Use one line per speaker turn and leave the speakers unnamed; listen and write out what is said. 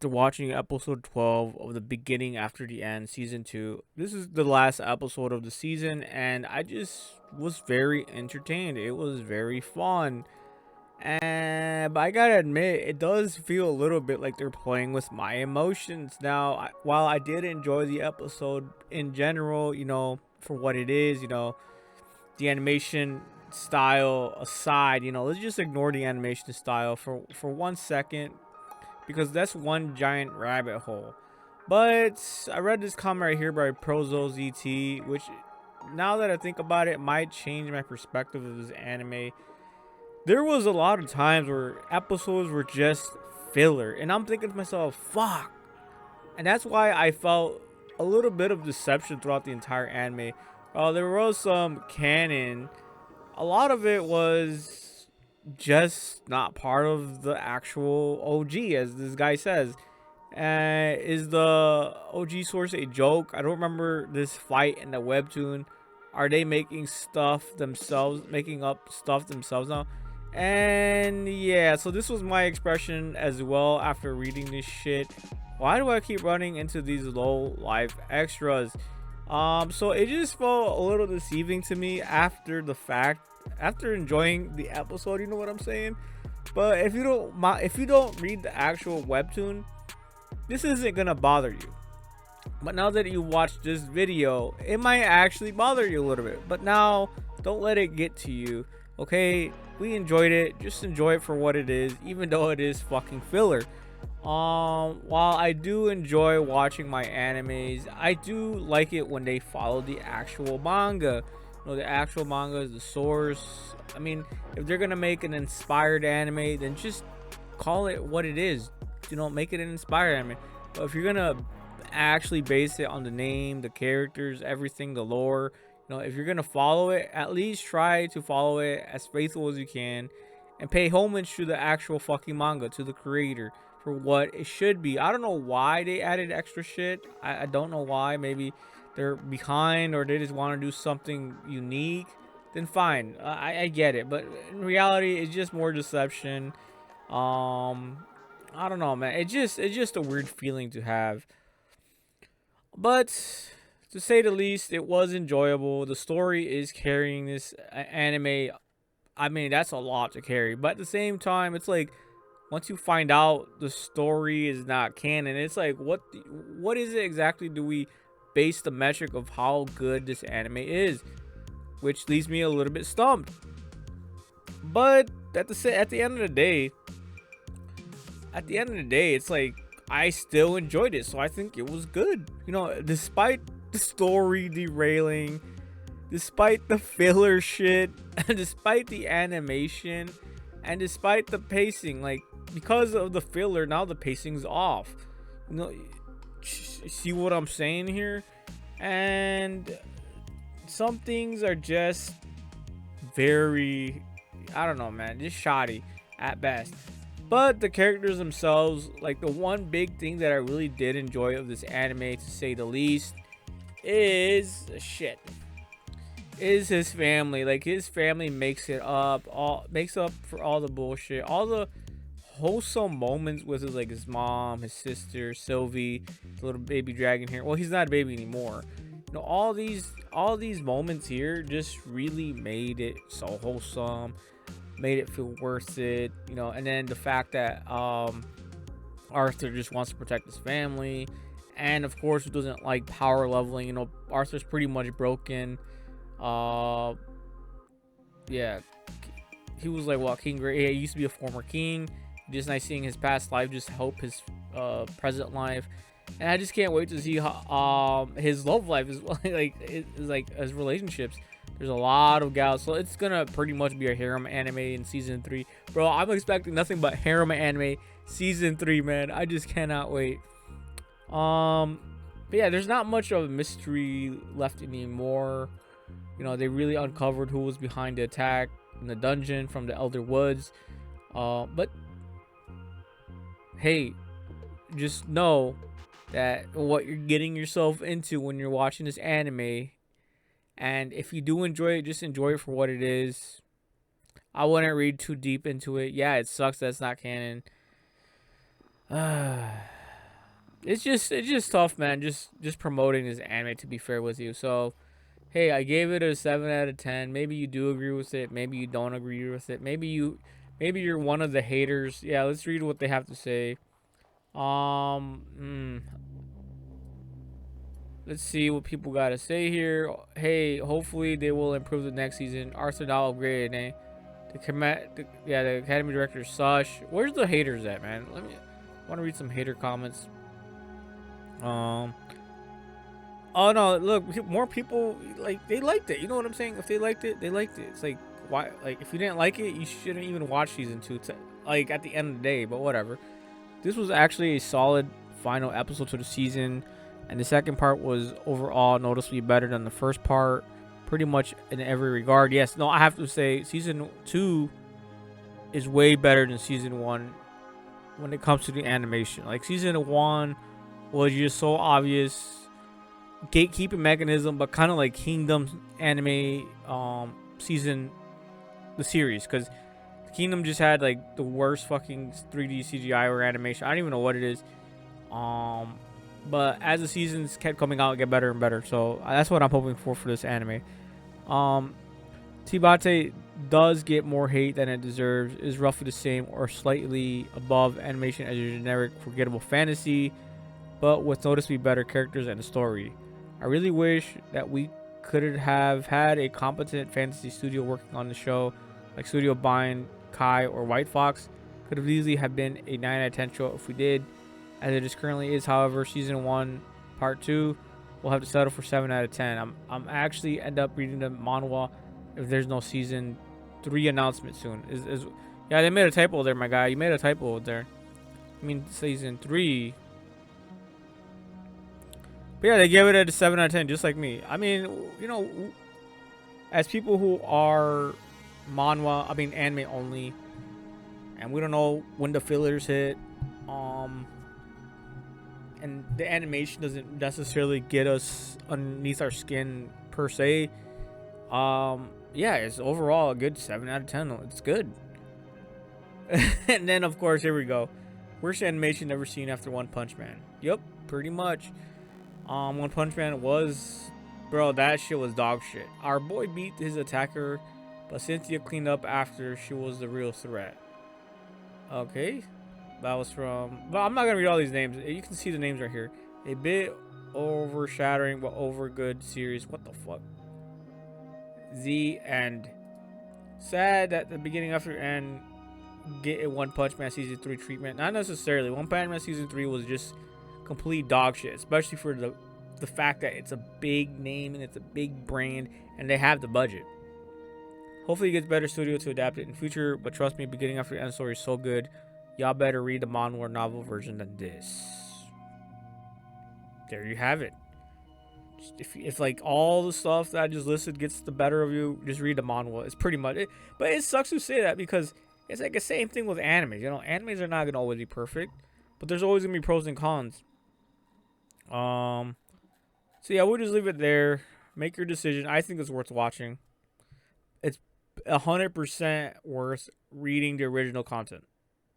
after watching episode 12 of the beginning after the end, season 2. This is the last episode of the season, and I just was very entertained. It was very fun. And but I gotta admit, it does feel a little bit like they're playing with my emotions. Now, while I did enjoy the episode in general, for what it is, the animation style aside, let's just ignore the animation style for 1 second, because that's one giant rabbit hole. But I read this comment right here by ProzoZT, which, now that I think about it, might change my perspective of this anime. There was a lot of times where episodes were just filler, and I'm thinking to myself, fuck. And that's why I felt a little bit of deception throughout the entire anime. There was some canon. A lot of it was just not part of the actual OG, as this guy says. Is the OG source a joke? I don't remember this fight in the webtoon. Are they making stuff themselves, making up stuff themselves now? And yeah, so this was my expression as well after reading this shit. Why do I keep running into these low life extras? So it just felt a little deceiving to me after the fact, after enjoying the episode, you know what I'm saying? But if you don't read the actual webtoon, this isn't gonna bother you. But now that you watched this video, it might actually bother you a little bit. But now, don't let it get to you. Okay, we enjoyed it. Just enjoy it for what it is, even though it is fucking filler. While I do enjoy watching my animes, I do like it when they follow the actual manga. The actual manga is the source. I mean, if they're gonna make an inspired anime, then just call it what it is. Make it an inspired anime. But if you're gonna actually base it on the name, the characters, everything, the lore, if you're gonna follow it, at least try to follow it as faithful as you can, and pay homage to the actual fucking manga, to the creator, for what it should be. I don't know why they added extra shit. I don't know why. Maybe they're behind, or they just want to do something unique. Then fine, I get it. But in reality, it's just more deception. I don't know, man. It's just a weird feeling to have. But to say the least, it was enjoyable. The story is carrying this anime. I mean, that's a lot to carry. But at the same time, it's like, once you find out the story is not canon, it's like, what is it exactly do we base the metric of how good this anime is? Which leaves me a little bit stumped. But at the end of the day, it's like, I still enjoyed it, so I think it was good. Despite the story derailing, despite the filler shit, and despite the animation, and despite the pacing, like, because of the filler, now the pacing's off. See what I'm saying here? And some things are just very, I don't know, man, just shoddy at best. But the characters themselves, like, the one big thing that I really did enjoy of this anime, to say the least, is his family. Like, his family makes up for all the bullshit, all the wholesome moments with his mom, his sister Sylvie, the little baby dragon here. Well, he's not a baby anymore. All these moments here just really made it so wholesome, made it feel worth it. And then the fact that Arthur just wants to protect his family, and of course doesn't like power leveling. Arthur's pretty much broken. Yeah, he was like, well, King Great. He used to be a former king. Just nice seeing his past life just help his present life, and I just can't wait to see how his love life is like his relationships. There's a lot of gals, so it's gonna pretty much be a harem anime in season 3, bro. I'm expecting nothing but harem anime season 3, man. I just cannot wait. But yeah, there's not much of a mystery left anymore. They really uncovered who was behind the attack in the dungeon from the Elder Woods. But hey, just know that what you're getting yourself into when you're watching this anime. And if you do enjoy it, just enjoy it for what it is. I wouldn't read too deep into it. Yeah, it sucks that it's not canon. it's just tough, man. Just promoting this anime, to be fair with you. So hey, I gave it a 7 out of 10. Maybe you do agree with it. Maybe you don't agree with it. Maybe you're one of the haters. Yeah, let's read what they have to say. Um, mm, let's see what people got to say here. Hey, hopefully they will improve the next season. Arsenal upgraded, eh? The academy director Sash. Where's the haters at, man? I want to read some hater comments. Um, oh no, look, more people like they liked it. You know what I'm saying? If they liked it, they liked it. It's like why? Like if you didn't like it, you shouldn't even watch season 2. Like at the end of the day, but whatever. This was actually a solid final episode to the season, and the second part was overall noticeably better than the first part, pretty much in every regard. Yes, no, I have to say season 2 is way better than season 1 when it comes to the animation. Like season 1 was just so obvious gatekeeping mechanism, but kind of like Kingdom anime season the series, because Kingdom just had like the worst fucking 3D CGI or animation. I don't even know what it is. But as the seasons kept coming out, it get better and better. So that's what I'm hoping for this anime. TBATE does get more hate than it deserves. Is roughly the same or slightly above animation as a generic forgettable fantasy, but with noticeably better characters and a story. I really wish that we could have had a competent fantasy studio working on the show, like Studio Bind, Kai, or White Fox. Could have easily have been a 9 out of 10 show if we did. As it is currently is, however, season 1, part 2, we'll have to settle for 7 out of 10. I'm actually end up reading the manhwa if there's no season 3 announcement soon. Yeah, they made a typo there, my guy. You made a typo there. I mean season 3. But yeah, they gave it a 7 out of 10, just like me. I mean, you know, as people who are anime only, and we don't know when the fillers hit, and the animation doesn't necessarily get us underneath our skin per se. Yeah, it's overall a good 7 out of 10. It's good. And then of course, here we go. Worst animation ever seen after One Punch Man. Yep, pretty much. One Punch Man was, bro, that shit was dog shit. Our boy beat his attacker, but Cynthia cleaned up after she was the real threat. Okay, that was from. Well, I'm not gonna read all these names. You can see the names right here. A bit overshadowing, but over good series. What the fuck? The end. Sad that the beginning after end get a One Punch Man season 3 treatment. Not necessarily. One Punch Man season 3 was just complete dog shit, especially for the fact that it's a big name and it's a big brand and they have the budget. Hopefully it gets better studio to adapt it in future, but trust me, beginning after end story is so good, y'all better read the manhwa novel version than this. There you have it. If like all the stuff that I just listed gets the better of you, just read the manhwa. It's pretty much it. But it sucks to say that because it's like the same thing with animes. You know, animes are not gonna always be perfect, but there's always gonna be pros and cons. So yeah, we'll just leave it there. Make your decision. I think it's worth watching. It's 100% worth reading the original content.